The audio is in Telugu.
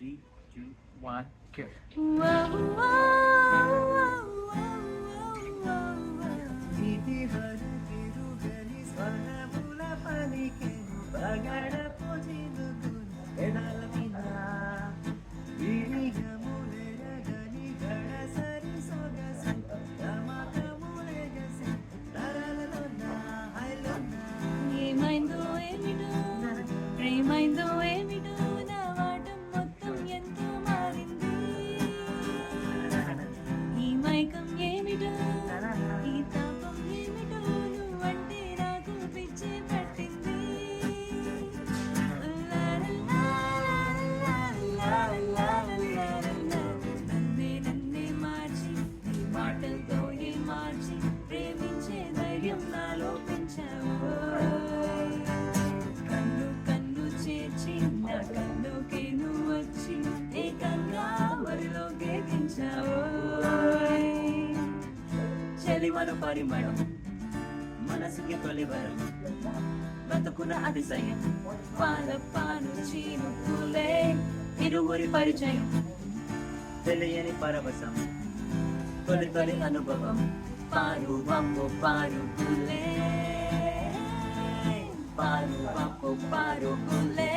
Three, two, one, go. తిరుగని స్వర్ణముల పలికెను పగడపు చినుకులు పెదల మీద విరిగములెరగని గడసరి సొగసి గమకములెగసి తరలలోన హైలోన ఏమైందో ఏమిటో ప్రేమైందో ఏమిటో నా వాటం మొత్తం ఎంతో మారింది. ఈ మైకం ఏమిటో ఈ తాపం ఏమిటో నువ్వంటే నాకు పిచ్చి పట్టింది. నన్నే మార్చి నీ మాటలతో మార్చి ప్రేమించే ధైర్యం నాలో పెంచావు. కన్ను కన్ను చేర్చి నా కన్నుకే నువ్వు వచ్చి ఏకంగా వరిలో గేదించావు. చెలిమల పరిమళం మనసుకి తొలివరం బతుకున అతిశయం పాల పాను చీనుకులే ఇరువురి పరిచయం తెలియని పరవశం తొలి తొలి అనుభవం పారు వంపు పారుకులే పారు వంపు పారుకులే